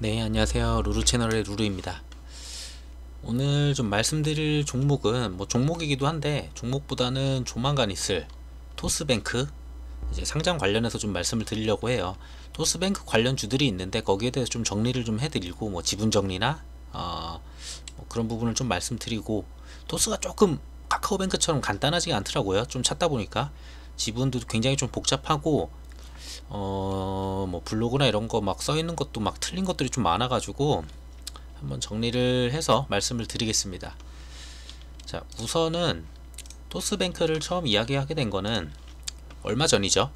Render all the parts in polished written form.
네, 안녕하세요. 루루 채널의 루루입니다. 오늘 좀 말씀드릴 종목은 종목이기도 한데 종목보다는 조만간 있을 토스뱅크 이제 상장 관련해서 좀 말씀을 드리려고 해요. 토스뱅크 관련주들이 있는데 거기에 대해서 좀 정리를 좀 해드리고 지분 정리나 그런 부분을 좀 말씀드리고, 토스가 조금 카카오뱅크처럼 간단하지가 않더라고요. 좀 찾다 보니까 지분도 굉장히 좀 복잡하고 블로그나 이런 거 막 써 있는 것도 막 틀린 것들이 좀 많아가지고 한번 정리를 해서 말씀을 드리겠습니다. 자, 우선은 토스뱅크를 처음 이야기하게 된 거는 얼마 전이죠.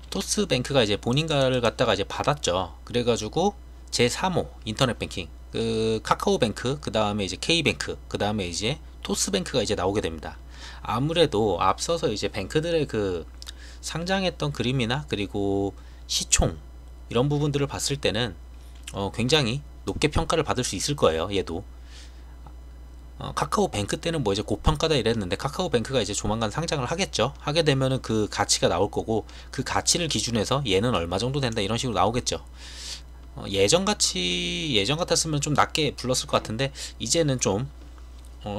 토스뱅크가 이제 본인가를 갖다가 이제 받았죠. 그래가지고 제3호 인터넷 뱅킹, 그 카카오뱅크, 그 다음에 이제 K뱅크, 그 다음에 이제 토스뱅크가 이제 나오게 됩니다. 아무래도 앞서서 이제 뱅크들의 그 상장했던 그림이나 그리고 시총 이런 부분들을 봤을 때는 굉장히 높게 평가를 받을 수 있을 거예요. 얘도 카카오뱅크 때는 이제 고평가다 이랬는데, 카카오뱅크가 이제 조만간 상장을 하겠죠. 하게 되면은 그 가치가 나올 거고, 그 가치를 기준해서 얘는 얼마 정도 된다 이런 식으로 나오겠죠. 예전 같았으면 좀 낮게 불렀을 것 같은데 이제는 좀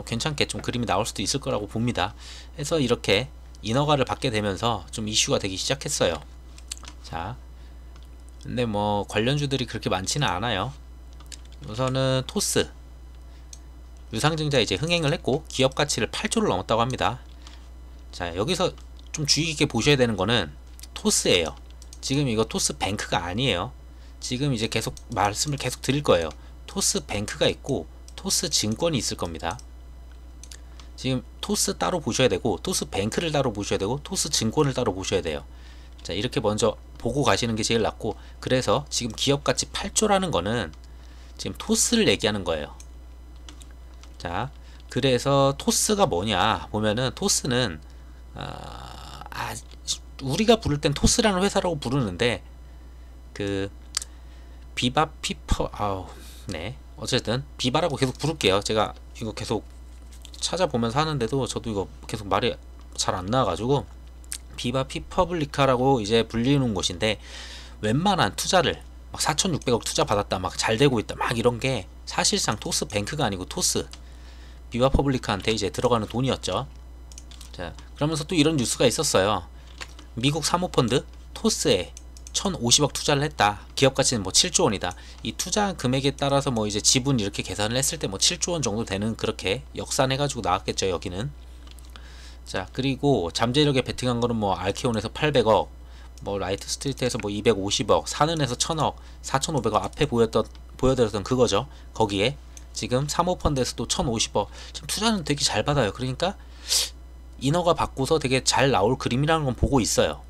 괜찮게 좀 그림이 나올 수도 있을 거라고 봅니다. 그래서 이렇게 인허가를 받게 되면서 좀 이슈가 되기 시작했어요. 자, 근데 관련주들이 그렇게 많지는 않아요. 우선은 토스 유상증자 이제 흥행을 했고 기업 가치를 8조를 넘었다고 합니다. 자, 여기서 좀 주의 깊게 보셔야 되는 거는 토스예요. 지금 이거 토스뱅크가 아니에요. 지금 이제 계속 말씀을 계속 드릴 거예요. 토스뱅크가 있고 토스증권이 있을 겁니다. 지금 토스 따로 보셔야 되고, 토스뱅크를 따로 보셔야 되고, 토스증권을 따로 보셔야 돼요. 자, 이렇게 먼저 보고 가시는 게 제일 낫고, 그래서 지금 기업가치 8조라는 거는 지금 토스를 얘기하는 거예요. 자, 그래서 토스가 뭐냐 보면은, 토스는 우리가 부를 땐 토스라는 회사라고 부르는데, 그 비바 피퍼 네, 어쨌든 비바라고 계속 부를게요. 제가 이거 계속 찾아보면서 하는데도 저도 이거 계속 말이 잘 안 나와가지고, 비바 피퍼블리카라고 이제 불리는 곳인데, 웬만한 투자를 막 4,600억 투자 받았다, 막 잘 되고 있다, 막 이런 게 사실상 토스뱅크가 아니고 토스 비바 퍼블리카한테 이제 들어가는 돈이었죠. 자, 그러면서 또 이런 뉴스가 있었어요. 미국 사모펀드 토스에 1,050억 투자를 했다. 기업 가치는 7조 원이다. 이 투자 금액에 따라서 이제 지분 이렇게 계산을 했을 때 7조 원 정도 되는, 그렇게 역산해가지고 나왔겠죠, 여기는. 자, 그리고 잠재력에 베팅한 거는 알케온에서 800억, 라이트 스트리트에서 250억, 사는에서 1,000억, 4,500억 앞에 보여드렸던 그거죠. 거기에 지금 사모펀드에서도 1,050억. 지금 투자는 되게 잘 받아요. 그러니까 인허가 받고서 되게 잘 나올 그림이라는 건 보고 있어요.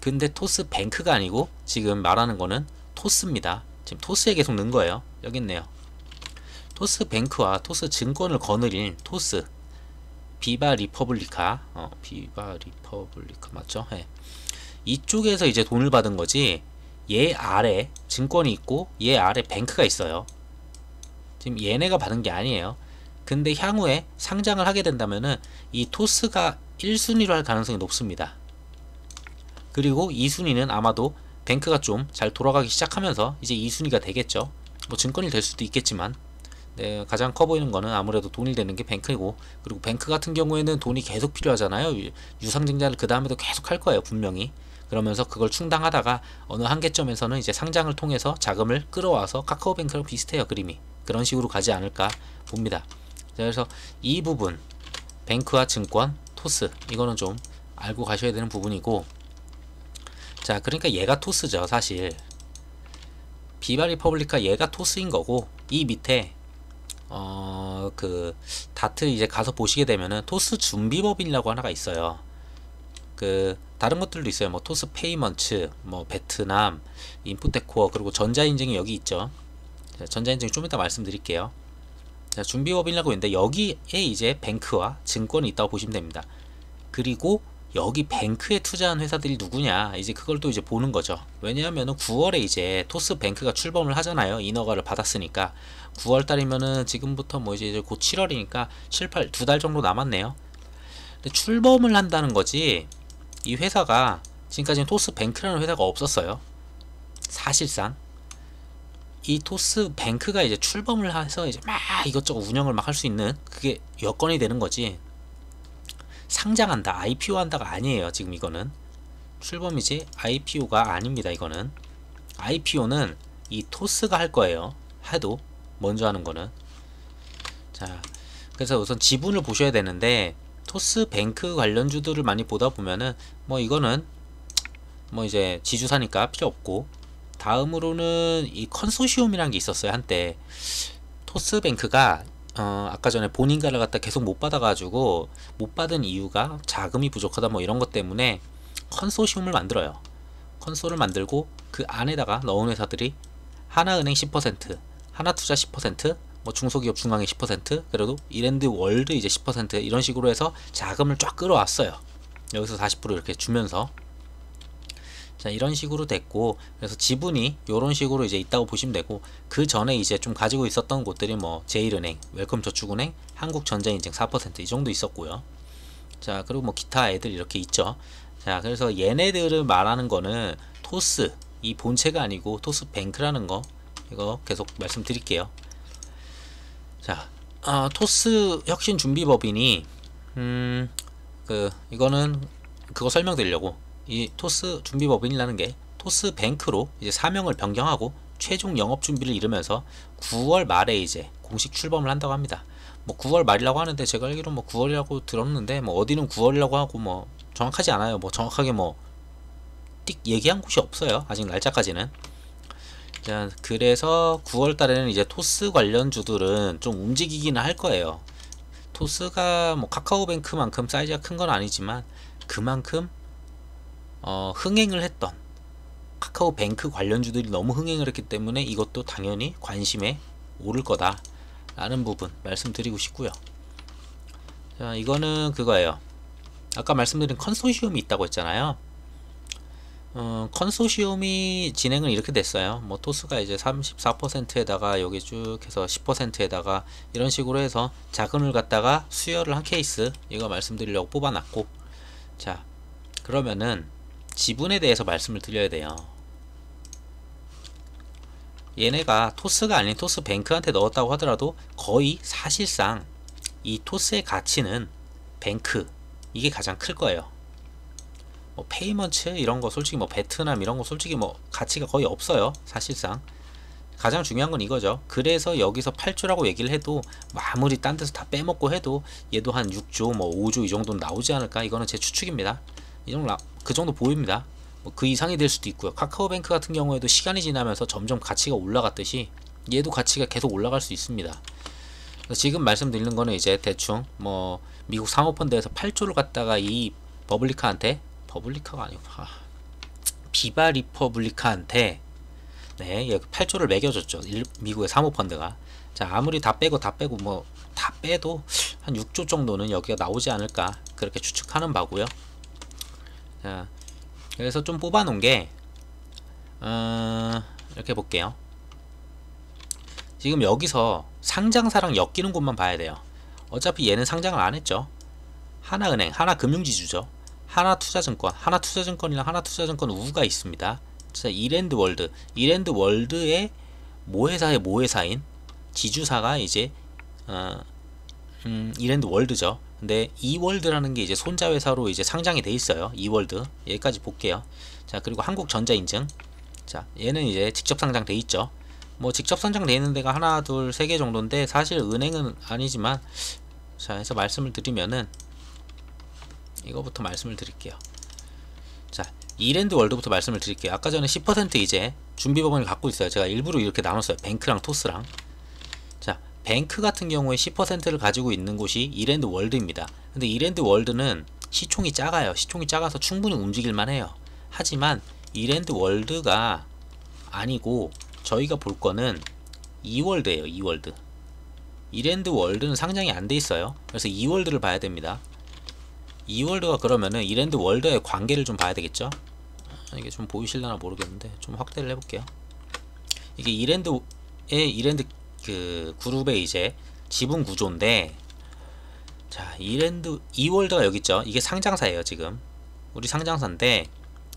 근데 토스뱅크가 아니고 지금 말하는 거는 토스입니다. 지금 토스에 계속 넣은 거예요. 여기 있네요. 토스뱅크와 토스증권을 거느린 토스 비바 리퍼블리카, 비바 리퍼블리카 맞죠? 네. 이쪽에서 이제 돈을 받은 거지, 얘 아래 증권이 있고 얘 아래 뱅크가 있어요. 지금 얘네가 받은 게 아니에요. 근데 향후에 상장을 하게 된다면은 이 토스가 1순위로 할 가능성이 높습니다. 그리고 2순위는 아마도 뱅크가 좀 잘 돌아가기 시작하면서 이제 2순위가 되겠죠. 증권이 될 수도 있겠지만, 네, 가장 커 보이는 거는 아무래도 돈이 되는 게 뱅크이고, 그리고 뱅크 같은 경우에는 돈이 계속 필요하잖아요. 유상증자를 그 다음에도 계속 할 거예요, 분명히. 그러면서 그걸 충당하다가 어느 한계점에서는 이제 상장을 통해서 자금을 끌어와서 카카오뱅크랑 비슷해요, 그림이. 그런 식으로 가지 않을까 봅니다. 그래서 이 부분, 뱅크와 증권, 토스, 이거는 좀 알고 가셔야 되는 부분이고, 자, 그러니까 얘가 토스죠, 사실. 비바 리퍼블리카 얘가 토스인 거고, 이 밑에 그 다트 이제 가서 보시게 되면은 토스 준비법인이라고 하나가 있어요. 그 다른 것들도 있어요. 토스 페이먼츠, 베트남, 인프테코어, 그리고 전자인증이 여기 있죠. 자, 전자인증 좀 이따 말씀드릴게요. 자, 준비법인이라고 있는데 여기에 이제 뱅크와 증권이 있다고 보시면 됩니다. 그리고 여기 뱅크에 투자한 회사들이 누구냐, 이제 그걸 또 이제 보는 거죠. 왜냐하면은 9월에 이제 토스뱅크가 출범을 하잖아요. 인허가를 받았으니까. 9월 달이면은 지금부터 이제 곧 7월이니까 7, 8, 2달 정도 남았네요. 근데 출범을 한다는 거지, 이 회사가 지금까지는 토스뱅크라는 회사가 없었어요. 사실상 이 토스 뱅크가 이제 출범을 해서 이제 막 이것저것 운영을 막 할 수 있는 그게 여건이 되는 거지. 상장한다, IPO 한다가 아니에요. 지금 이거는 출범이지 IPO가 아닙니다. 이거는 IPO는 이 토스가 할 거예요. 해도 먼저 하는 거는. 자, 그래서 우선 지분을 보셔야 되는데 토스 뱅크 관련주들을 많이 보다 보면은 뭐 이거는 뭐 이제 지주사니까 필요 없고, 다음으로는 이 컨소시엄이라는 게 있었어요. 한때 토스뱅크가 아까 전에 본인가를 갖다 계속 못 받아가지고 못 받은 이유가 자금이 부족하다 뭐 이런 것 때문에 컨소시엄을 만들어요. 컨소를 만들고 그 안에다가 넣은 회사들이 하나은행 10%, 하나투자 10%, 뭐 중소기업 중앙회 10%, 그래도 이랜드 월드 이제 10% 이런 식으로 해서 자금을 쫙 끌어왔어요. 여기서 40% 이렇게 주면서. 자, 이런 식으로 됐고, 그래서 지분이 이런 식으로 이제 있다고 보시면 되고, 그 전에 이제 좀 가지고 있었던 곳들이 뭐 제일은행, 웰컴저축은행, 한국전자인증 4% 이 정도 있었고요. 자, 그리고 뭐 기타 애들 이렇게 있죠. 자, 그래서 얘네들을 말하는 거는 토스 이 본체가 아니고 토스뱅크라는 거, 이거 계속 말씀드릴게요. 자, 토스 혁신준비법인이 이거는 그거 설명드리려고, 이 토스 준비법인이라는 게 토스뱅크로 이제 사명을 변경하고 최종 영업 준비를 이루면서 9월 말에 이제 공식 출범을 한다고 합니다. 뭐 9월 말이라고 하는데 제가 알기로 뭐 9월이라고 들었는데 뭐 어디는 9월이라고 하고 뭐 정확하지 않아요. 뭐 정확하게 뭐 띡 얘기한 곳이 없어요. 아직 날짜까지는. 자, 그래서 9월 달에는 이제 토스 관련주들은 좀 움직이기는 할 거예요. 토스가 뭐 카카오뱅크만큼 사이즈가 큰 건 아니지만 그만큼 흥행을 했던 카카오뱅크 관련주들이 너무 흥행을 했기 때문에 이것도 당연히 관심에 오를 거다 라는 부분 말씀드리고 싶고요. 자, 이거는 그거예요. 아까 말씀드린 컨소시엄이 있다고 했잖아요. 컨소시엄이 진행은 이렇게 됐어요. 뭐 토스가 이제 34%에다가 여기 쭉 해서 10%에다가 이런 식으로 해서 자금을 갖다가 수여를 한 케이스, 이거 말씀드리려고 뽑아놨고, 자, 그러면은 지분에 대해서 말씀을 드려야 돼요. 얘네가 토스가 아닌 토스뱅크한테 넣었다고 하더라도 거의 사실상 이 토스의 가치는 뱅크 이게 가장 클 거예요. 뭐 페이먼츠 이런 거 솔직히 뭐 베트남 이런 거 솔직히 뭐 가치가 거의 없어요. 사실상 가장 중요한 건 이거죠. 그래서 여기서 8조라고 얘기를 해도 아무리 딴 데서 다 빼먹고 해도 얘도 한 6조 뭐 5조 이 정도는 나오지 않을까. 이거는 제 추측입니다. 이 정도 그 정도 보입니다. 뭐 그 이상이 될 수도 있고요. 카카오뱅크 같은 경우에도 시간이 지나면서 점점 가치가 올라갔듯이 얘도 가치가 계속 올라갈 수 있습니다. 지금 말씀드리는 거는 이제 대충 뭐 미국 사모펀드에서 8조를 갖다가 이 버블리카가 아니고 비바 리퍼블리카한테 네, 8조를 매겨줬죠. 미국의 사모펀드가. 자, 아무리 다 빼고 뭐 다 빼도 한 6조 정도는 여기가 나오지 않을까 그렇게 추측하는 바고요. 자, 그래서 좀 뽑아놓은 게 이렇게 볼게요. 지금 여기서 상장사랑 엮이는 곳만 봐야 돼요. 어차피 얘는 상장을 안 했죠. 하나은행, 하나금융지주죠. 하나투자증권, 하나투자증권이랑 하나투자증권 우가 있습니다. 자, 이랜드월드의 모회사의 모회사인 지주사가 이제 이랜드월드죠. 근데 이월드라는 게 이제 손자회사로 이제 상장이 돼 있어요. 이월드 여기까지 볼게요. 자, 그리고 한국전자인증. 자, 얘는 이제 직접 상장돼 있죠. 뭐 직접 상장돼 있는 데가 하나, 둘, 세 개 정도인데 사실 은행은 아니지만, 자, 해서 말씀을 드리면은 이거부터 말씀을 드릴게요. 자, 이랜드 월드부터 말씀을 드릴게요. 아까 전에 10% 이제 준비법원을 갖고 있어요. 제가 일부러 이렇게 나눴어요. 뱅크랑 토스랑. 자, 뱅크 같은 경우에 10%를 가지고 있는 곳이 이랜드 월드입니다. 근데 이랜드 월드는 시총이 작아요. 시총이 작아서 충분히 움직일만 해요. 하지만 이랜드 월드가 아니고 저희가 볼 거는 이월드예요. 이월드. 이랜드 월드는 상장이 안 돼 있어요. 그래서 이월드를 봐야 됩니다. 이월드가 그러면은 이랜드 월드의 관계를 좀 봐야 되겠죠. 이게 좀 보이실려나 모르겠는데 좀 확대를 해볼게요. 이게 이랜드 그 그룹의 이제 지분 구조인데, 자, 이월드가 여기 있죠. 이게 상장사예요. 지금 우리 상장사인데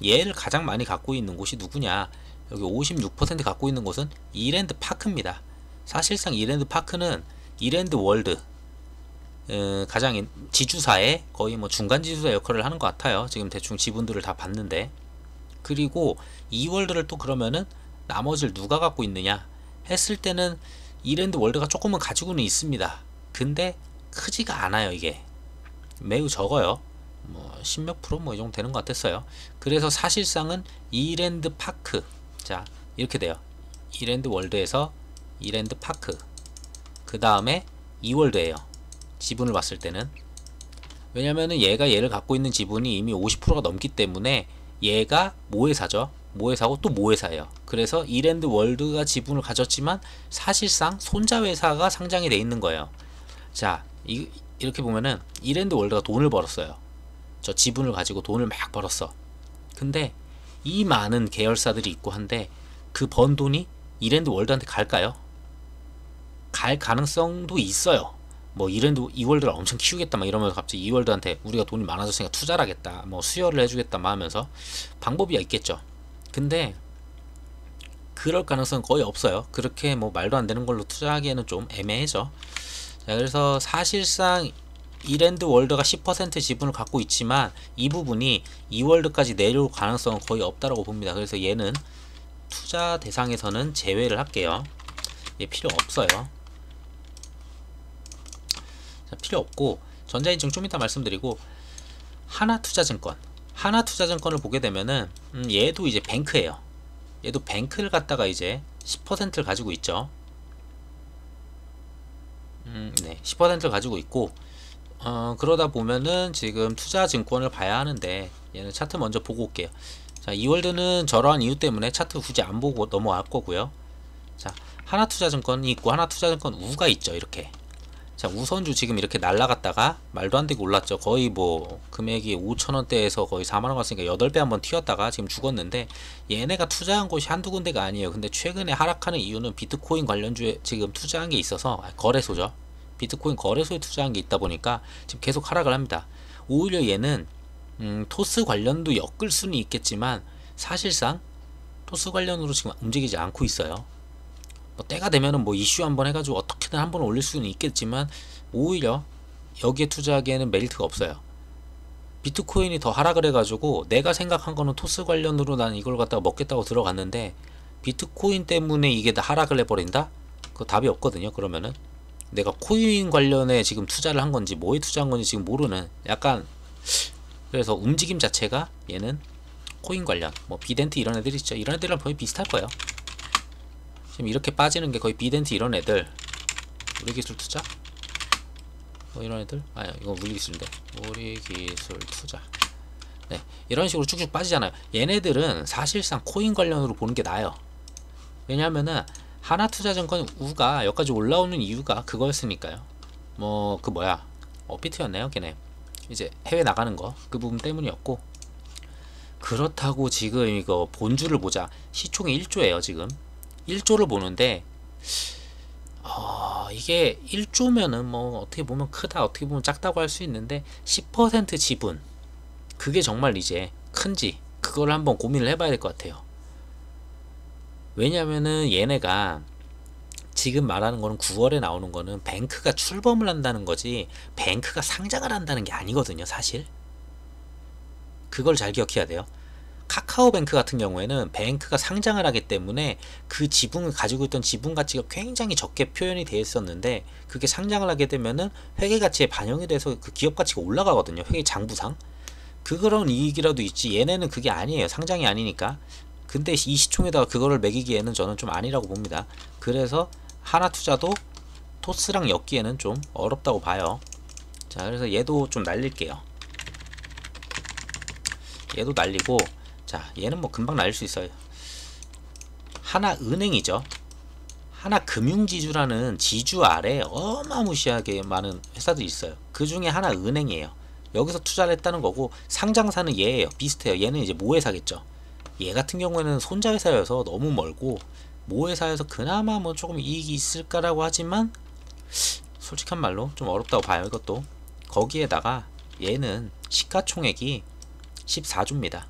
얘를 가장 많이 갖고 있는 곳이 누구냐? 여기 56% 갖고 있는 곳은 이랜드 파크입니다. 사실상 이랜드 파크는 이랜드 월드 가장 지주사의 거의 뭐 중간 지주사 역할을 하는 것 같아요. 지금 대충 지분들을 다 봤는데. 그리고 이월드를 또 그러면은 나머지를 누가 갖고 있느냐 했을 때는 이랜드 월드가 조금은 가지고는 있습니다. 근데 크지가 않아요. 이게 매우 적어요. 뭐 10몇 프로 뭐 이 정도 되는 것 같았어요. 그래서 사실상은 이랜드 파크, 자 이렇게 돼요. 이랜드 월드에서 이랜드 파크, 그 다음에 이월드예요. 지분을 봤을 때는. 왜냐면은 얘가 얘를 갖고 있는 지분이 이미 50%가 넘기 때문에 얘가 모회사죠. 모회사고 또 모회사예요. 그래서 이랜드 월드가 지분을 가졌지만 사실상 손자 회사가 상장이 돼 있는 거예요. 자, 이렇게 보면은 이랜드 월드가 돈을 벌었어요. 저 지분을 가지고 돈을 막 벌었어. 근데 이 많은 계열사들이 있고 한데 그 번 돈이 이랜드 월드한테 갈까요? 갈 가능성도 있어요. 뭐 이월드를 엄청 키우겠다 막 이러면서 갑자기 이월드한테 우리가 돈이 많아졌으니까 투자를 하겠다, 뭐 수여를 해주겠다 막 하면서 방법이 있겠죠. 근데 그럴 가능성은 거의 없어요. 그렇게 뭐 말도 안 되는 걸로 투자하기에는 좀 애매해져. 자, 그래서 사실상 이랜드 월드가 10% 지분을 갖고 있지만 이 부분이 이월드까지 내려올 가능성은 거의 없다라고 봅니다. 그래서 얘는 투자 대상에서는 제외를 할게요. 얘 필요 없어요. 자, 필요 없고 전자인증 좀 이따 말씀드리고 하나투자증권, 하나투자증권을 보게 되면은 얘도 이제 뱅크예요. 얘도 뱅크를 갖다가 이제 10%를 가지고 있죠. 네, 10%를 가지고 있고 그러다 보면은 지금 투자증권을 봐야 하는데 얘는 차트 먼저 보고 올게요. 자, 이월드는 저러한 이유 때문에 차트 굳이 안 보고 넘어갈 거고요. 자, 하나투자증권이 있고 하나투자증권 우가 있죠. 이렇게. 자, 우선주 지금 이렇게 날라갔다가 말도 안 되게 올랐죠. 거의 뭐 금액이 5천원대에서 거의 4만원 갔으니까 8배 한번 튀었다가 지금 죽었는데 얘네가 투자한 곳이 한두 군데가 아니에요. 근데 최근에 하락하는 이유는 비트코인 관련주에 지금 투자한 게 있어서, 거래소죠. 비트코인 거래소에 투자한 게 있다 보니까 지금 계속 하락을 합니다. 오히려 얘는 토스 관련도 엮을 수는 있겠지만 사실상 토스 관련으로 지금 움직이지 않고 있어요. 뭐 때가 되면은 뭐 이슈 한번 해가지고 어떻게든 한번 올릴 수는 있겠지만 오히려 여기에 투자하기에는 메리트가 없어요. 비트코인이 더 하락을 해가지고 내가 생각한 거는 토스 관련으로 난 이걸 갖다가 먹겠다고 들어갔는데 비트코인 때문에 이게 다 하락을 해버린다? 그거 답이 없거든요. 그러면은 내가 코인 관련에 지금 투자를 한 건지 뭐에 투자한 건지 지금 모르는, 약간 그래서 움직임 자체가 얘는 코인 관련 뭐 비덴트 이런 애들 있죠. 이런 애들이랑 거의 비슷할 거예요. 지금 이렇게 빠지는 게 거의 비덴트 이런 애들, 우리기술 투자 뭐 이런 애들, 이건 우리기술인데 우리기술 투자, 네, 이런 식으로 쭉쭉 빠지잖아요. 얘네들은 사실상 코인 관련으로 보는 게 나아요. 왜냐하면은 하나투자증권 우가 여기까지 올라오는 이유가 그거였으니까요. 뭐 그 뭐야 업비트였네요. 걔네 이제 해외 나가는 거 그 부분 때문이었고, 그렇다고 지금 이거 본주를 보자. 시총이 1조예요 지금. 1조를 보는데 이게 1조면은 뭐 어떻게 보면 크다, 어떻게 보면 작다고 할 수 있는데 10% 지분, 그게 정말 이제 큰지 그걸 한번 고민을 해봐야 될 것 같아요. 왜냐면은 얘네가 지금 말하는 거는 9월에 나오는 거는 뱅크가 출범을 한다는 거지 뱅크가 상장을 한다는 게 아니거든요. 사실 그걸 잘 기억해야 돼요. 카카오뱅크 같은 경우에는 뱅크가 상장을 하기 때문에 그 지분을 가지고 있던 지분 가치가 굉장히 적게 표현이 되어 있었는데 그게 상장을 하게 되면은 회계 가치에 반영이 돼서 그 기업 가치가 올라가거든요. 회계 장부상. 그런 이익이라도 있지 얘네는 그게 아니에요. 상장이 아니니까. 근데 이 시총에다가 그거를 매기기에는 저는 좀 아니라고 봅니다. 그래서 하나투자도 토스랑 엮기에는 좀 어렵다고 봐요. 자, 그래서 얘도 좀 날릴게요. 얘도 날리고, 자, 얘는 뭐 금방 날릴 수 있어요. 하나은행이죠. 하나금융지주라는 지주 아래 어마무시하게 많은 회사들이 있어요. 그 중에 하나은행이에요. 여기서 투자를 했다는 거고, 상장사는 얘예요. 비슷해요. 얘는 이제 모회사겠죠. 얘 같은 경우에는 손자 회사여서 너무 멀고 모회사여서 그나마 뭐 조금 이익이 있을까라고 하지만 솔직한 말로 좀 어렵다고 봐요. 이것도. 거기에다가 얘는 시가총액이 14조입니다.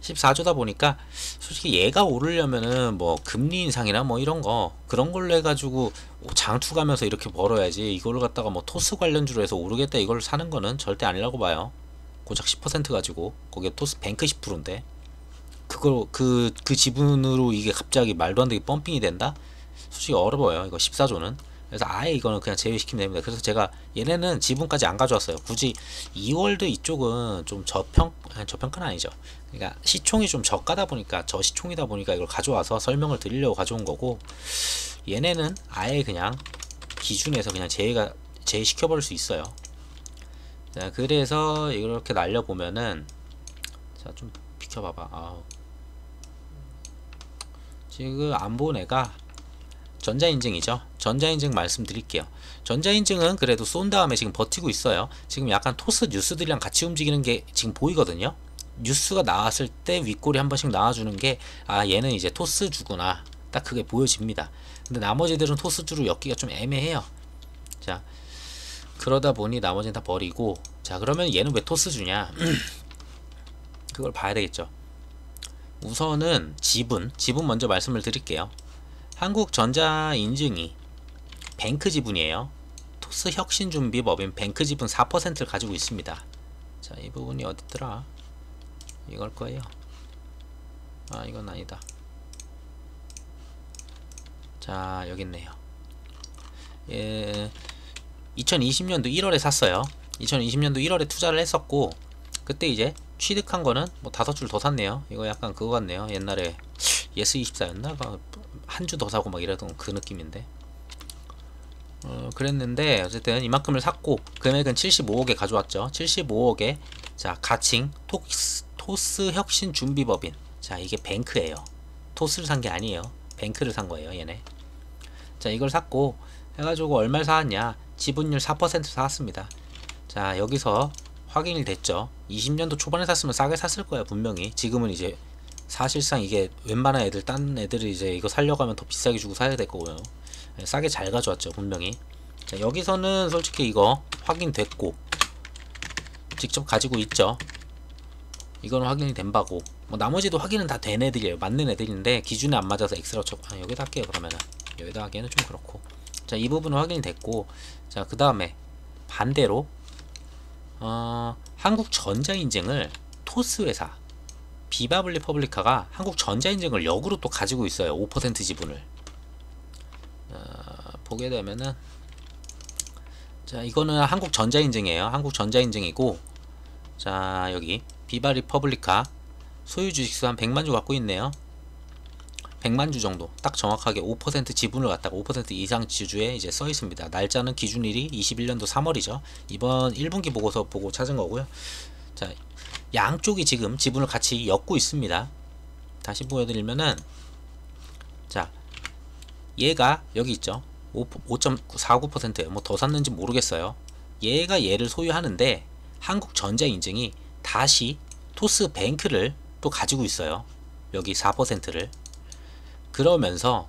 14조다 보니까 솔직히 얘가 오르려면은 뭐 금리 인상이나 뭐 이런 거 그런 걸로 해가지고 장투 가면서 이렇게 벌어야지, 이걸 갖다가 뭐 토스 관련주로 해서 오르겠다 이걸 사는 거는 절대 아니라고 봐요. 고작 10% 가지고 거기에 토스 뱅크 10%인데 그걸 그 지분으로 이게 갑자기 말도 안 되게 펌핑이 된다? 솔직히 어려워요 이거 14조는. 그래서 아예 이거는 그냥 제외시키면 됩니다. 그래서 제가 얘네는 지분까지 안 가져왔어요. 굳이 이월드 이쪽은 좀 저평가는 아니죠. 그러니까 시총이 좀 저가다 보니까, 저시총이다 보니까 이걸 가져와서 설명을 드리려고 가져온 거고, 얘네는 아예 그냥 기준에서 그냥 제외시켜버릴 수 있어요. 자, 그래서 이렇게 날려보면은, 자, 좀 비켜봐봐. 아우. 지금 안 본 애가 전자인증이죠. 전자인증 말씀드릴게요. 전자인증은 그래도 쏜 다음에 지금 버티고 있어요. 지금 약간 토스 뉴스들이랑 같이 움직이는 게 지금 보이거든요. 뉴스가 나왔을 때 윗골이 한 번씩 나와주는 게, 아 얘는 이제 토스주구나, 딱 그게 보여집니다. 근데 나머지들은 토스주로 엮기가 좀 애매해요. 자, 그러다 보니 나머지는 다 버리고, 자 그러면 얘는 왜 토스주냐 그걸 봐야 되겠죠. 우선은 지분 먼저 말씀을 드릴게요. 한국전자인증이 뱅크 지분이에요. 토스 혁신준비법인 뱅크 지분 4%를 가지고 있습니다. 자, 이 부분이 어딨더라? 이걸 거예요. 아, 이건 아니다. 자, 여기 있네요. 예, 2020년도 1월에 샀어요. 2020년도 1월에 투자를 했었고, 그때 이제 취득한 거는 뭐 5줄 더 샀네요. 이거 약간 그거 같네요. 옛날에 예스24였나? 한 주 더 사고 막 이러던 그 느낌인데, 그랬는데 어쨌든 이만큼을 샀고 금액은 75억에 가져왔죠. 75억에 자 가칭 토스 혁신 준비법인, 자 이게 뱅크예요. 토스를 산 게 아니에요. 뱅크를 산 거예요 얘네. 자 이걸 샀고 해가지고 얼마를 사왔냐, 지분율 4% 사왔습니다. 자 여기서 확인이 됐죠. 20년도 초반에 샀으면 싸게 샀을 거야 분명히. 지금은 이제 사실상 이게 웬만한 애들, 딴 애들이 이제 이거 살려고 하면 더 비싸게 주고 사야 될 거고요. 싸게 잘 가져왔죠 분명히. 자 여기서는 솔직히 이거 확인됐고 직접 가지고 있죠. 이거는 확인이 된 바고, 뭐 나머지도 확인은 다 된 애들이에요. 맞는 애들인데 기준에 안 맞아서 X라고 쳐. 여기다 할게요. 그러면은 여기다 하기에는 좀 그렇고, 자 이 부분은 확인이 됐고, 자 그 다음에 반대로 한국전자인증을 토스 회사 비바블리퍼블리카가 한국전자인증을 역으로 또 가지고 있어요. 5% 지분을. 보게 되면은, 자 이거는 한국전자인증이에요. 한국전자인증이고, 자 여기 비바리퍼블리카 소유 주식수 한 100만주 갖고 있네요. 100만주 정도 딱 정확하게 5% 지분을 갖다가 5% 이상 지주에 이제 써 있습니다. 날짜는 기준일이 21년도 3월이죠 이번 1분기 보고서 보고 찾은 거고요. 자 양쪽이 지금 지분을 같이 엮고 있습니다. 다시 보여드리면은, 자 얘가 여기 있죠. 5.49%예요. 뭐 더 샀는지 모르겠어요. 얘가 얘를 소유하는데 한국전자인증이 다시 토스뱅크를 또 가지고 있어요. 여기 4%를. 그러면서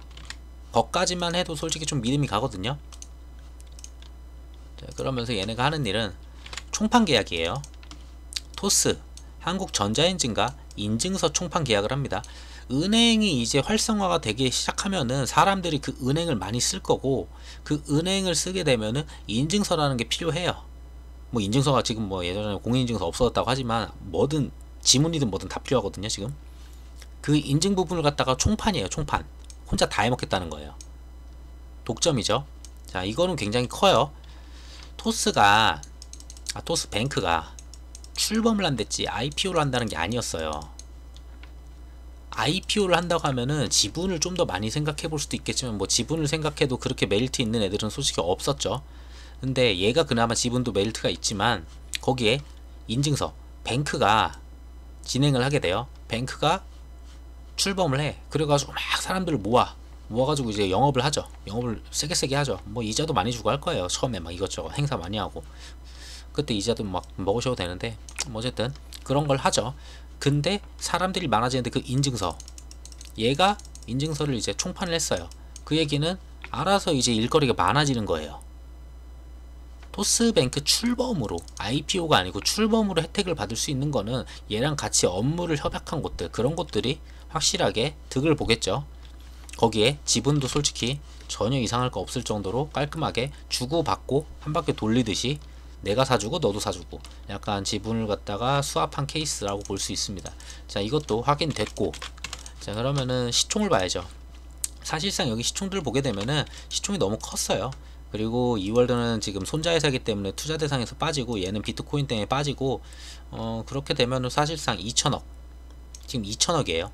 거까지만 해도 솔직히 좀 믿음이 가거든요. 자, 그러면서 얘네가 하는 일은 총판 계약이에요. 토스 한국전자인증과 인증서 총판 계약을 합니다. 은행이 이제 활성화가 되기 시작하면은 사람들이 그 은행을 많이 쓸 거고, 그 은행을 쓰게 되면은 인증서라는 게 필요해요. 뭐 인증서가 지금 뭐 예전에 공인인증서 없어졌다고 하지만 뭐든 지문이든 뭐든 다 필요하거든요. 지금 그 인증 부분을 갖다가 총판이에요. 총판 혼자 다 해먹겠다는 거예요. 독점이죠. 자 이거는 굉장히 커요. 토스뱅크가 출범을 한댔지 IPO를 한다는 게 아니었어요. IPO를 한다고 하면은 지분을 좀 더 많이 생각해 볼 수도 있겠지만, 뭐 지분을 생각해도 그렇게 메리트 있는 애들은 솔직히 없었죠. 근데 얘가 그나마 지분도 메리트가 있지만 거기에 인증서 뱅크가 진행을 하게 돼요. 뱅크가 출범을 해. 그래가지고 막 사람들을 모아가지고 이제 영업을 하죠. 영업을 세게 하죠. 뭐 이자도 많이 주고 할 거예요. 처음에 막 이것저것 행사 많이 하고, 그때 이자도 막 먹으셔도 되는데 뭐 어쨌든 그런 걸 하죠. 근데 사람들이 많아지는데 그 인증서, 얘가 인증서를 이제 총판을 했어요. 그 얘기는 알아서 이제 일거리가 많아지는 거예요. 토스뱅크 출범으로, IPO가 아니고 출범으로 혜택을 받을 수 있는 거는 얘랑 같이 업무를 협약한 곳들, 그런 곳들이 확실하게 득을 보겠죠. 거기에 지분도 솔직히 전혀 이상할 거 없을 정도로 깔끔하게 주고받고 한 바퀴 돌리듯이 내가 사주고 너도 사주고 약간 지분을 갖다가 수합한 케이스라고 볼 수 있습니다. 자, 이것도 확인됐고, 자, 그러면은 시총을 봐야죠. 사실상 여기 시총들을 보게 되면은 시총이 너무 컸어요. 그리고 이월드는 지금 손자회사이기 때문에 투자 대상에서 빠지고, 얘는 비트코인 때문에 빠지고, 그렇게 되면은 사실상 2천억, 지금 2천억이에요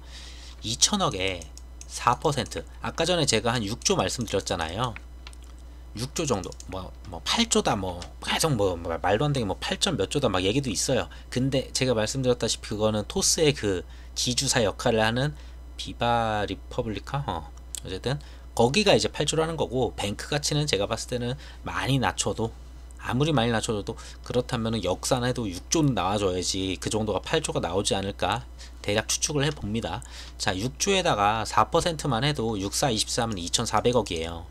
2천억에 4%, 아까 전에 제가 한 6조 말씀드렸잖아요. 6조 정도, 뭐 8조다, 뭐 계속 뭐 말도 안 되게 뭐 8점 몇 조다 막 얘기도 있어요. 근데 제가 말씀드렸다시피 그거는 토스의 그 기주사 역할을 하는 비바 리퍼블리카, 어쨌든 거기가 이제 8조라는 거고, 뱅크 가치는 제가 봤을 때는 많이 낮춰도, 아무리 많이 낮춰도 그렇다면은 역산해도 6조는 나와줘야지 그 정도가 8조가 나오지 않을까 대략 추측을 해봅니다. 자, 6조에다가 4%만 해도 6, 4, 24면 2,400억이에요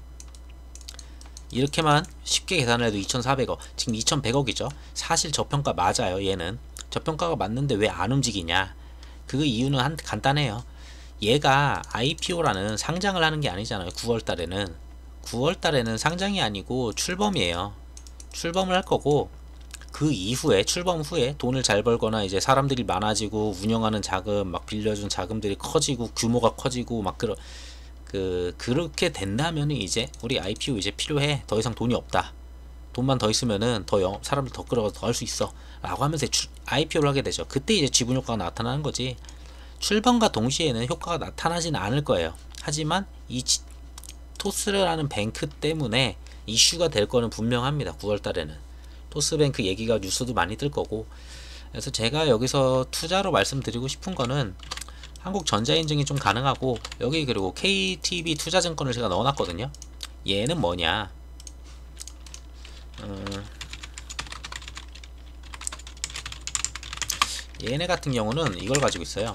이렇게만 쉽게 계산을 해도 2,400억, 지금 2,100억이죠 사실 저평가 맞아요. 얘는 저평가가 맞는데 왜 안 움직이냐, 그 이유는 간단해요. 얘가 IPO라는 상장을 하는 게 아니잖아요. 9월달에는 상장이 아니고 출범이에요. 출범을 할 거고, 그 이후에, 출범 후에 돈을 잘 벌거나 이제 사람들이 많아지고 운영하는 자금, 막 빌려준 자금들이 커지고 규모가 커지고 막 그렇게 된다면 이제 우리 IPO 이제 필요해, 더 이상 돈이 없다, 돈만 더 있으면은 사람들 더 끌어가서 더 할 수 있어 라고 하면서 IPO를 하게 되죠. 그때 이제 지분 효과가 나타나는 거지. 출범과 동시에는 효과가 나타나지는 않을 거예요. 하지만 이 토스라는 뱅크 때문에 이슈가 될 거는 분명합니다. 9월달에는 토스뱅크 얘기가 뉴스도 많이 뜰 거고. 그래서 제가 여기서 투자로 말씀드리고 싶은 거는 한국전자인증이 좀 가능하고, 여기 그리고 KTB 투자증권을 제가 넣어놨거든요. 얘는 뭐냐, 얘네 같은 경우는 이걸 가지고 있어요.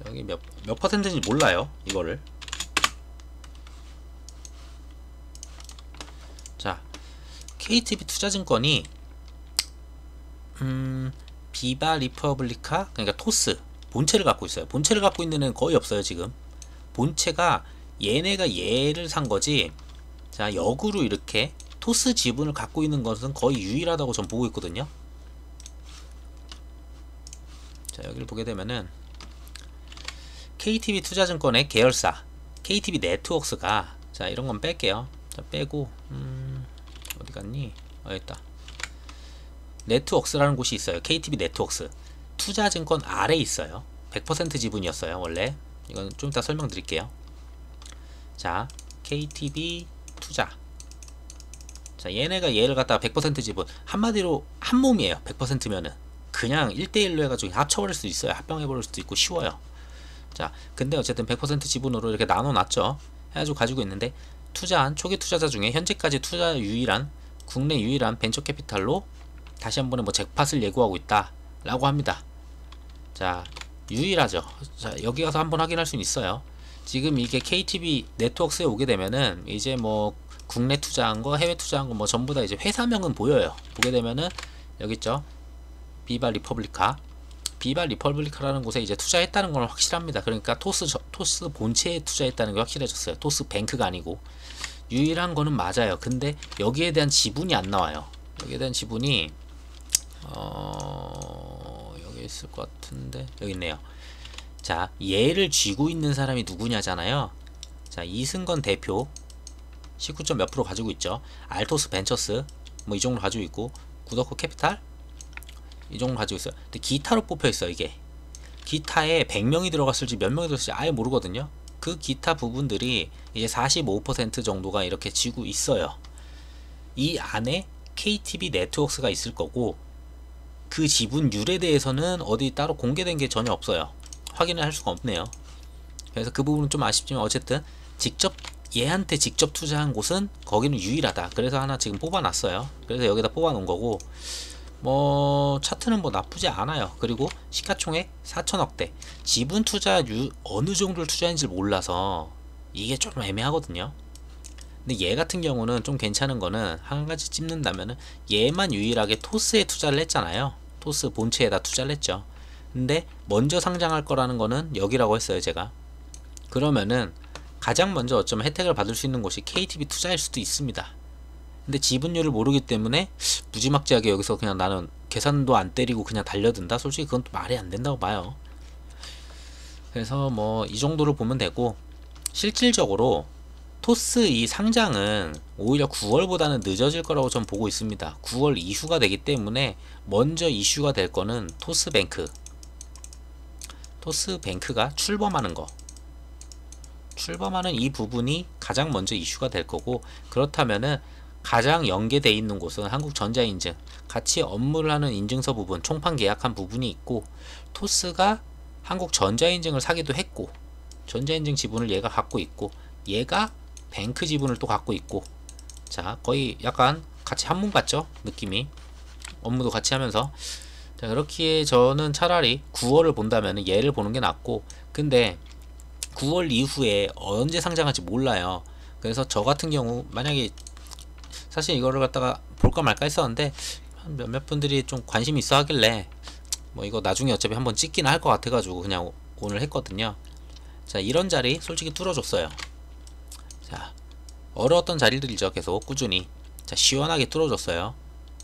여기 몇 퍼센트인지 몰라요, 이거를. 자, KTB 투자증권이 비바 리퍼블리카, 그러니까 토스 본체를 갖고 있어요. 본체를 갖고 있는 애는 거의 없어요. 지금 본체가 얘네가 얘를 산 거지. 자, 역으로 이렇게 토스 지분을 갖고 있는 것은 거의 유일하다고 전 보고 있거든요. 자, 여기를 보게 되면은 KTB 투자증권의 계열사 KTB 네트워크스가, 자, 이런 건 뺄게요. 자, 빼고 어디 갔니? 여기 있다. 네트워크스라는 곳이 있어요. KTB 네트워크스 투자증권 아래 있어요. 100% 지분이었어요 원래. 이건 좀 이따 설명드릴게요. 자, KTB 투자, 자, 얘네가 얘를 갖다가 100% 지분, 한마디로 한 몸이에요. 100%면은 그냥 1대1로 해가지고 합쳐버릴 수도 있어요. 합병해버릴 수도 있고 쉬워요. 자, 근데 어쨌든 100% 지분으로 이렇게 나눠놨죠. 해가지고 가지고 있는데, 투자한 초기 투자자 중에 현재까지 국내 유일한 벤처 캐피탈로 다시 한 번에 뭐 잭팟을 예고하고 있다 라고 합니다. 자, 유일하죠. 자, 여기 가서 한번 확인할 수는 있어요. 지금 이게 KTB 네트워크스에 오게 되면은 이제 뭐 국내 투자한 거, 해외 투자한 거 뭐 전부 다 이제 회사명은 보여요. 보게 되면은 여기 있죠. 비바 리퍼블리카라는 곳에 이제 투자했다는 건 확실합니다. 그러니까 토스 본체에 투자했다는 게 확실해졌어요. 토스 뱅크가 아니고. 유일한 거는 맞아요. 근데 여기에 대한 지분이 안 나와요. 여기에 대한 지분이 여기 있을 것 같은데 여기 있네요. 자, 얘를 쥐고 있는 사람이 누구냐잖아요. 자, 이승건 대표 19. 몇 프로 가지고 있죠. 알토스 벤처스 뭐 이 정도 가지고 있고, 구더코 캐피탈 이 정도 가지고 있어요. 근데 기타로 뽑혀 있어요. 이게 기타에 100명이 들어갔을지 몇 명이 들어갔을지 아예 모르거든요. 그 기타 부분들이 이제 45% 정도가 이렇게 쥐고 있어요. 이 안에 KTB 네트워크스가 있을 거고, 그 지분율에 대해서는 어디 따로 공개된 게 전혀 없어요. 확인을 할 수가 없네요. 그래서 그 부분은 좀 아쉽지만 어쨌든 얘한테 직접 투자한 곳은 거기는 유일하다. 그래서 하나 지금 뽑아놨어요. 그래서 여기다 뽑아놓은 거고, 뭐 차트는 뭐 나쁘지 않아요. 그리고 시가총액 4천억대, 지분 투자율 어느 정도를 투자했는지 몰라서 이게 좀 애매하거든요. 근데 얘 같은 경우는 좀 괜찮은 거는 한 가지 찝는다면은 얘만 유일하게 토스에 투자를 했잖아요. 토스 본체에다 투자를 했죠. 근데 먼저 상장할 거라는 거는 여기라고 했어요, 제가. 그러면은 가장 먼저 어쩌면 혜택을 받을 수 있는 곳이 KTB 투자일 수도 있습니다. 근데 지분율을 모르기 때문에 무지막지하게 여기서 그냥 나는 계산도 안 때리고 그냥 달려든다? 솔직히 그건 또 말이 안 된다고 봐요. 그래서 뭐 이 정도로 보면 되고, 실질적으로 토스 이 상장은 오히려 9월보다는 늦어질 거라고 전 보고 있습니다. 9월 이슈가 되기 때문에 먼저 이슈가 될 거는 토스뱅크가 출범하는 거, 출범하는 이 부분이 가장 먼저 이슈가 될 거고, 그렇다면은 가장 연계되어 있는 곳은 한국전자인증, 같이 업무를 하는 인증서 부분, 총판 계약한 부분이 있고, 토스가 한국전자인증을 사기도 했고, 전자인증 지분을 얘가 갖고 있고, 얘가 뱅크 지분을 또 갖고 있고, 자 거의 약간 같이 한몸 같죠? 느낌이. 업무도 같이 하면서. 자 그렇기에 저는 차라리 9월을 본다면 얘를 보는 게 낫고, 근데 9월 이후에 언제 상장할지 몰라요. 그래서 저 같은 경우 만약에 사실 이거를 갖다가 볼까 말까 했었는데 몇몇 분들이 좀 관심 있어 하길래 뭐 이거 나중에 어차피 한번 찍긴 할 것 같아 가지고 그냥 오늘 했거든요. 자 이런 자리 솔직히 뚫어줬어요. 자 어려웠던 자리들이죠. 계속 꾸준히. 자 시원하게 뚫어줬어요.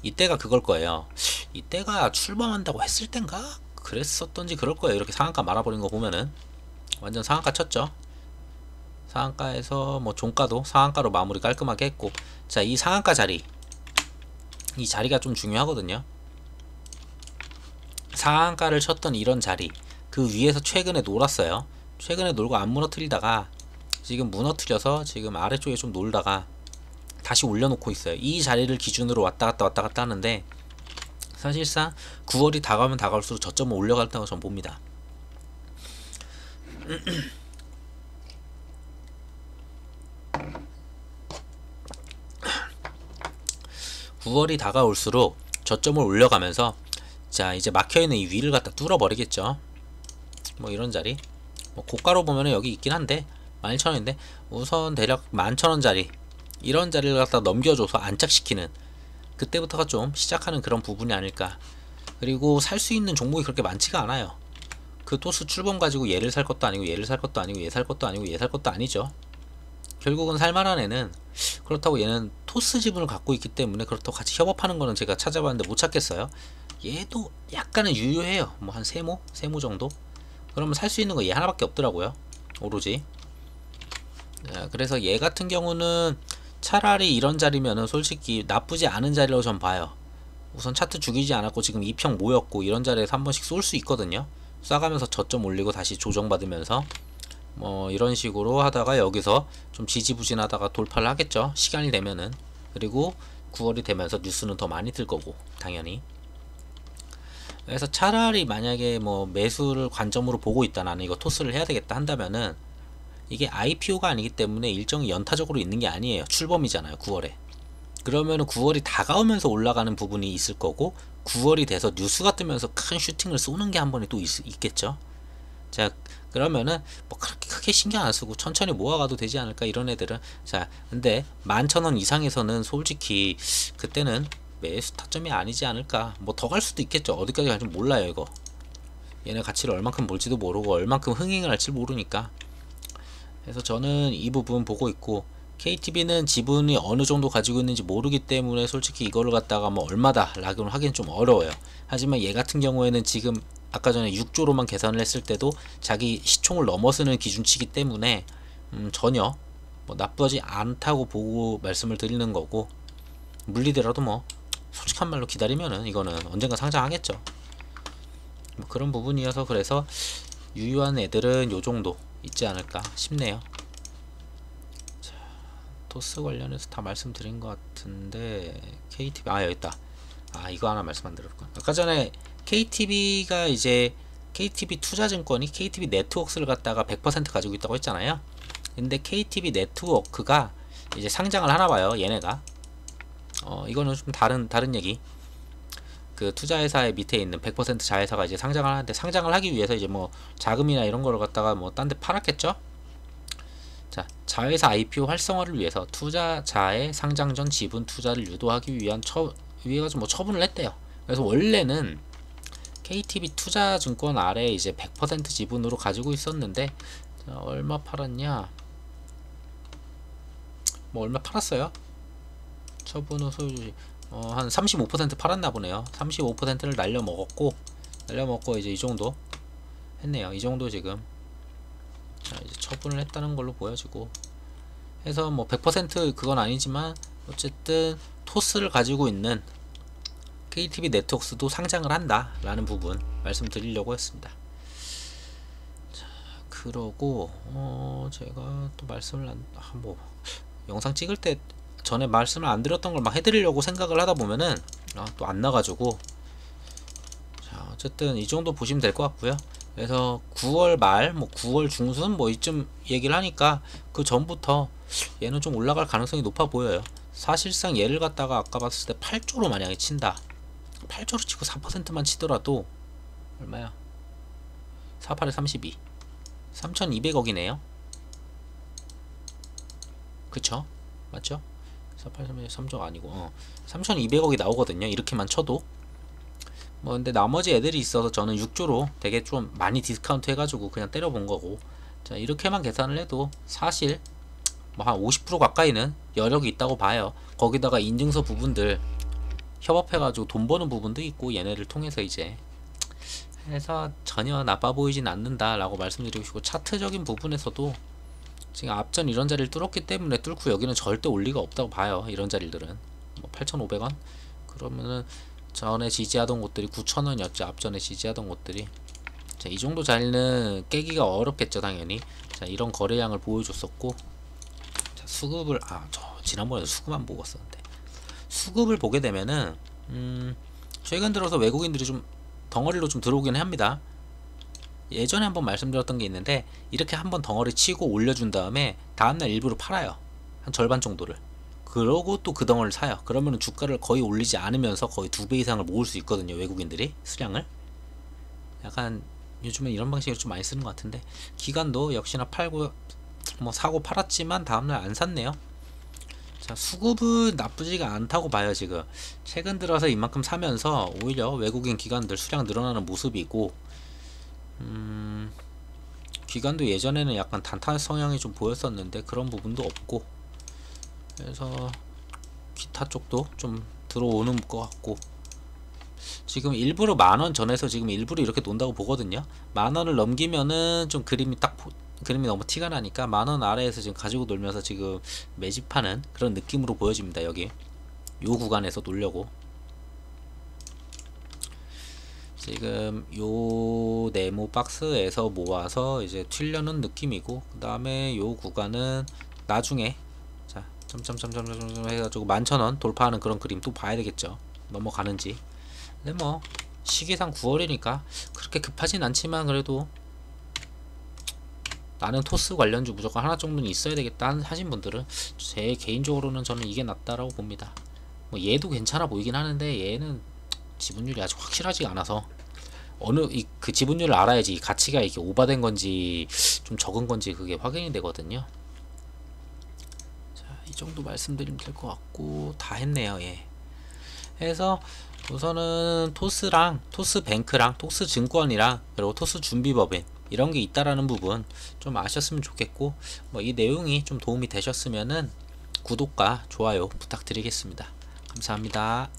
이때가 그걸 거예요. 이때가 출범한다고 했을 땐가? 그랬었던지 그럴 거예요. 이렇게 상한가 말아버린 거 보면은 완전 상한가 쳤죠. 상한가에서 뭐 종가도 상한가로 마무리 깔끔하게 했고, 자 이 상한가 자리, 이 자리가 좀 중요하거든요. 상한가를 쳤던 이런 자리, 그 위에서 최근에 놀았어요. 최근에 놀고 안 무너뜨리다가 지금 무너뜨려서 지금 아래쪽에 좀 놀다가 다시 올려놓고 있어요. 이 자리를 기준으로 왔다갔다 하는데, 사실상 9월이 다가오면 다가올수록 저점은 올려간다고 전 봅니다. 9월이 다가올수록 저점을 올려가면서, 자 이제 막혀있는 이 위를 갖다 뚫어버리겠죠. 뭐 이런 자리, 뭐 고가로 보면은 여기 있긴 한데 11,000원인데 우선 대략 11,000원짜리 이런 자리를 갖다 넘겨줘서 안착시키는, 그때부터가 좀 시작하는 그런 부분이 아닐까. 그리고 살 수 있는 종목이 그렇게 많지가 않아요. 그 토스 출범 가지고 얘를 살 것도 아니고 얘를 살 것도 아니고 얘 살 것도 아니고 얘 살 것도 아니죠. 결국은 살만한 애는, 그렇다고 얘는 토스 지분을 갖고 있기 때문에 그렇다고 같이 협업하는 거는 제가 찾아봤는데 못 찾겠어요. 얘도 약간은 유효해요. 뭐 한 세모 정도. 그러면 살 수 있는 거 얘 하나밖에 없더라고요. 오로지. 그래서 얘 같은 경우는 차라리 이런 자리면은 솔직히 나쁘지 않은 자리라고 전 봐요. 우선 차트 죽이지 않았고 지금 2평 모였고 이런 자리에서 한 번씩 쏠 수 있거든요. 쏴가면서 저점 올리고 다시 조정받으면서 뭐 이런 식으로 하다가 여기서 좀 지지부진하다가 돌파를 하겠죠. 시간이 되면은. 그리고 9월이 되면서 뉴스는 더 많이 뜰 거고 당연히. 그래서 차라리 만약에 뭐 매수를 관점으로 보고 있다, 나는 이거 토스를 해야 되겠다 한다면은, 이게 IPO가 아니기 때문에 일정이 연타적으로 있는 게 아니에요. 출범이잖아요 9월에. 그러면은 9월이 다가오면서 올라가는 부분이 있을 거고, 9월이 돼서 뉴스가 뜨면서 큰 슈팅을 쏘는 게 한 번에 또 있겠죠. 자 그러면은 뭐 그렇게 크게 신경 안 쓰고 천천히 모아가도 되지 않을까 이런 애들은. 자 근데 11,000원 이상에서는 솔직히 그때는 매수 타점이 아니지 않을까. 뭐 더 갈 수도 있겠죠. 어디까지 갈지 몰라요 이거. 얘네 가치를 얼만큼 볼지도 모르고 얼만큼 흥행을 할지 모르니까. 그래서 저는 이 부분 보고 있고, KTB는 지분이 어느 정도 가지고 있는지 모르기 때문에 솔직히 이거를 갖다가 뭐 얼마다 라고 하기는 좀 어려워요. 하지만 얘 같은 경우에는 지금 아까 전에 6조로만 계산을 했을 때도 자기 시총을 넘어서는 기준치기 때문에 전혀 뭐 나쁘지 않다고 보고 말씀을 드리는 거고, 물리더라도 뭐 솔직한 말로 기다리면은 이거는 언젠가 상장하겠죠. 뭐 그런 부분이어서 그래서 유효한 애들은 요 정도 있지 않을까 싶네요. 자, 토스 관련해서 다 말씀드린 것 같은데, KTB 여기 있다. 이거 하나 말씀 안 드렸구나. 아까 전에 KTB가 이제 KTB 투자증권이 KTB 네트워크를 갖다가 100% 가지고 있다고 했잖아요. 근데 KTB 네트워크가 이제 상장을 하나 봐요. 얘네가. 이거는 좀 다른 얘기. 그 투자회사의 밑에 있는 100% 자회사가 이제 상장을 하는데, 상장을 하기 위해서 이제 뭐 자금이나 이런 걸 갖다가 뭐 딴 데 팔았겠죠. 자, 자회사 IPO 활성화를 위해서 투자자의 상장 전 지분 투자를 유도하기 위한 처분을 했대요. 그래서 원래는 KTB 투자증권 아래 이제 100% 지분으로 가지고 있었는데, 자, 얼마 팔았냐? 뭐 얼마 팔았어요? 처분 후 소유주식 한 35% 팔았나 보네요. 35%를 날려먹고 이제 이 정도 했네요. 이 정도 지금, 자, 이제 처분을 했다는 걸로 보여지고 해서 뭐 100% 그건 아니지만 어쨌든 토스를 가지고 있는 KTB 네트워크스도 상장을 한다 라는 부분 말씀드리려고 했습니다. 자, 그러고 제가 또 말씀을 뭐 영상 찍을 때 전에 말씀을 안 드렸던 걸 막 해드리려고 생각을 하다 보면은 또 안 나가지고, 자, 어쨌든 이 정도 보시면 될 것 같고요. 그래서 9월 말, 뭐 9월 중순 뭐 이쯤 얘기를 하니까 그 전부터 얘는 좀 올라갈 가능성이 높아 보여요. 사실상 얘를 갖다가 아까 봤을 때 8조로 만약에 친다, 8조로 치고 4%만 치더라도 얼마야? 48에 32, 3200억이네요 그쵸? 맞죠? 48, 3조 아니고 3200억이 나오거든요, 이렇게만 쳐도. 뭐 근데 나머지 애들이 있어서 저는 6조로 되게 좀 많이 디스카운트 해가지고 그냥 때려본 거고, 자, 이렇게만 계산을 해도 사실 뭐 한 50% 가까이는 여력이 있다고 봐요. 거기다가 인증서 부분들 협업해가지고 돈 버는 부분도 있고 얘네를 통해서 이제 해서 전혀 나빠 보이진 않는다 라고 말씀드리고 싶고, 차트적인 부분에서도 지금 앞전 이런 자리를 뚫었기 때문에 뚫고 여기는 절대 올 리가 없다고 봐요. 이런 자리들은 뭐 8,500원 그러면은 전에 지지하던 곳들이 9,000원이었죠. 앞전에 지지하던 곳들이. 자, 이 정도 자리는 깨기가 어렵겠죠 당연히. 자, 이런 거래량을 보여줬었고, 자, 수급을 저 지난번에 수급 안 보고 썼는데, 수급을 보게 되면은 최근 들어서 외국인들이 좀 덩어리로 좀 들어오긴 합니다. 예전에 한번 말씀드렸던 게 있는데, 이렇게 한번 덩어리 치고 올려준 다음에 다음날 일부러 팔아요. 한 절반 정도를. 그러고 또 그 덩어리를 사요. 그러면 주가를 거의 올리지 않으면서 거의 2배 이상을 모을 수 있거든요, 외국인들이 수량을. 약간 요즘엔 이런 방식으로 좀 많이 쓰는 것 같은데, 기관도 역시나 팔고 뭐 사고 팔았지만 다음날 안 샀네요. 자, 수급은 나쁘지가 않다고 봐요. 지금 최근 들어서 이만큼 사면서 오히려 외국인 기관들 수량 늘어나는 모습이고, 기관도 예전에는 약간 단타 성향이 좀 보였었는데 그런 부분도 없고, 그래서 기타 쪽도 좀 들어오는 것 같고, 지금 일부러 10,000원 전에서 지금 일부러 이렇게 논다고 보거든요. 10,000원을 넘기면은 좀 그림이 너무 티가 나니까 10,000원 아래에서 지금 가지고 놀면서 지금 매집하는 그런 느낌으로 보여집니다. 여기 요 구간에서 놀려고 지금 요 네모 박스에서 모아서 이제 튀려는 느낌이고, 그 다음에 요 구간은 나중에 자 점점점점점 해가지고 11,000원 돌파하는 그런 그림 또 봐야 되겠죠, 넘어가는지. 근데 뭐 시기상 9월이니까 그렇게 급하진 않지만, 그래도 나는 토스 관련주 무조건 하나 정도는 있어야 되겠다 하신 분들은 제 개인적으로는 저는 이게 낫다라고 봅니다. 뭐 얘도 괜찮아 보이긴 하는데 얘는 지분율이 아직 확실하지 않아서 그 지분율을 알아야지 이 가치가 이게 오바된 건지 좀 적은 건지 그게 확인이 되거든요. 자, 이 정도 말씀드리면 될 것 같고 다 했네요. 예. 해서 우선은 토스랑 토스뱅크랑 토스증권이랑 그리고 토스준비법인 이런 게 있다라는 부분 좀 아셨으면 좋겠고, 뭐 이 내용이 좀 도움이 되셨으면은 구독과 좋아요 부탁드리겠습니다. 감사합니다.